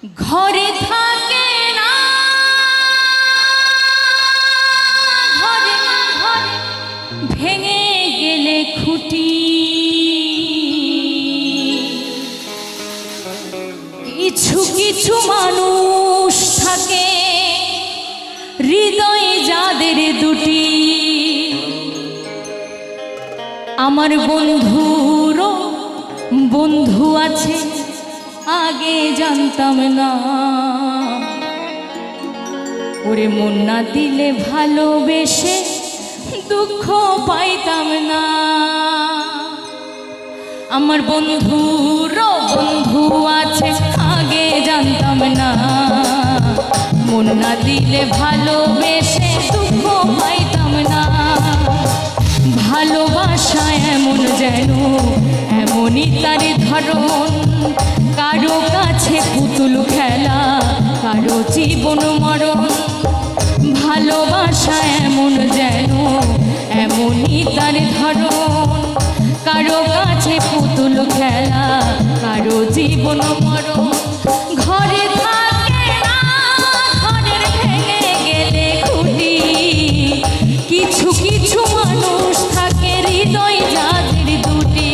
ঘরে থাকে না, ঘরে ঘরে ভেঙে গেলে খুঁটি, কিছু কিছু মানুষ থাকে হৃদয়ে যাদের দুটি। আমার বন্ধুরও বন্ধু আছে, আগে জানতাম না। ওরে মন না দিলে ভালোবেসে দুঃখ পাইতাম না। আমার বন্ধুরও বন্ধু আছে, আগে জানতাম না। মন না দিলে ভালোবেসে দুঃখ পাইতাম না। ভালোবাসা এমন যেন এমনই তার ধরন, কারো কাছে পুতুল খেলা, কারো জীবন মরণ। ভালোবাসা এমন যেন এমনই তার ধরন, কারো কাছে পুতুল খেলা, কারো জীবন মরণ। ঘরে থাকে না, ঘরের ভেঙে গেলে খুঁটি, কিছু কিছু মানুষ থাকে হৃদয় যাদের দুটি।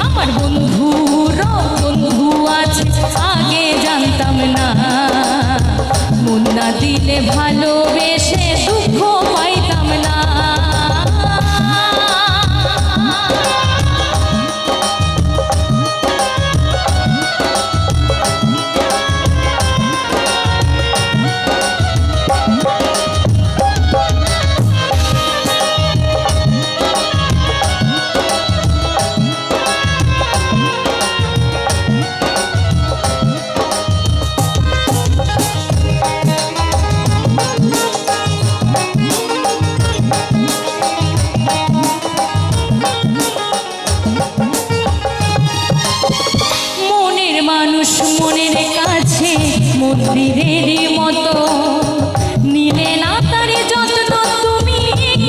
আমার বন্ধুরও বন্ধু আছে, আগে জানতাম না। মন না দিলে ভালোবেসে দুঃখ পাইতাম না। মানুষ মনের কাছে মন্দিরের মতো, নিলে না তার যত্ন, তুমি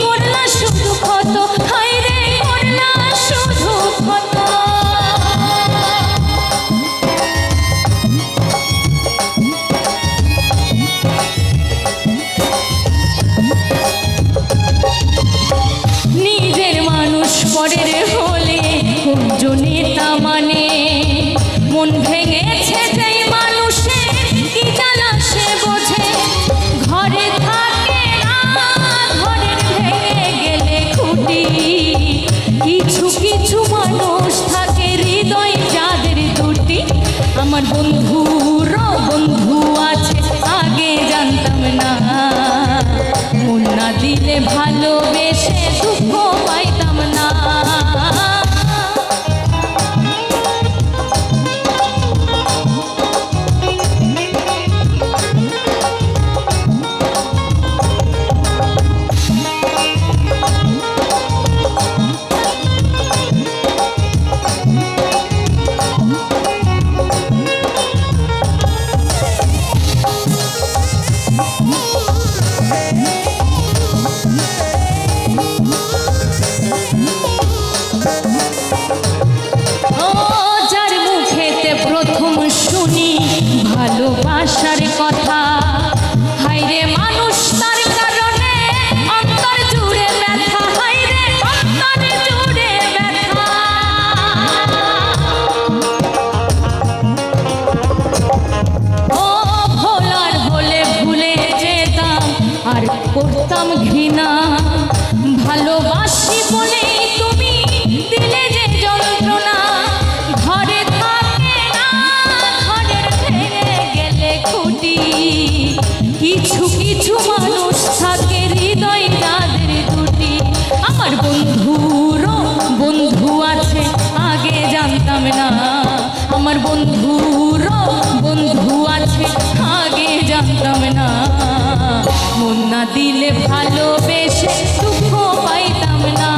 করলা শুধু ক্ষত। হায় রে করলা শুধু ক্ষত। নিজের মানুষ পরের হলে কোনজনে তা মানে। মন ভেঙেছে যেই মানুষের কি জ্বালা সে বোঝে। ঘরে থাকে না, ঘরের ভেঙে গেলে খুঁটি, কিছু কিছু মানুষ থাকে হৃদয় যাদের দুটি। আমার বন্ধুরও বন্ধু আছে, আগে জানতাম না। মন না দিলে ভালোবেসে দুঃখ পাইতাম না। ভালোবাসার কথা, হায়রে মানুষ তার কারণে অন্তর জুড়ে ব্যথা। হায়রে অন্তর জুড়ে ব্যথা। ও ভোলার হলে ভুলে যেতাম, আর করতাম ঘৃণা। ভালোবাসি বলেই তুমি দিলে যে যন্ত্রণা। ঘরে থাকে না, ঘরের ভেঙে গেলে খুঁটি, কিছু কিছু মানুষ থাকে হৃদয় যাদের দুটি। আমার বন্ধুরও বন্ধু আছে, আগে জানতাম না। আমার বন্ধুরও বন্ধু আছে, আগে জানতাম না। মন না দিলে ভালোবেসে দুঃখ পাইতাম না।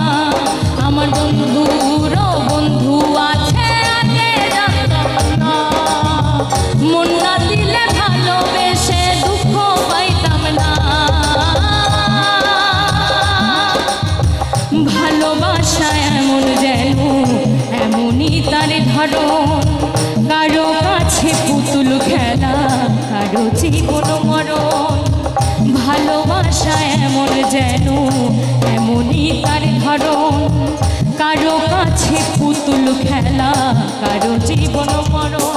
আমার বন্ধুরও বন্ধু আছে, আগে জানতাম না। মন না দিলে ভালোবেসে দুঃখ পাইতাম না। ভালোবাসা এমন যেন এমনই তার ধরন, কারো কাছে পুতুল খেলা কারো জীবন মরণ। ভালোবাসা এমন যেন এমনই তার ধরন, কারো কাছে পুতুল খেলা, কারো জীবন মরণ।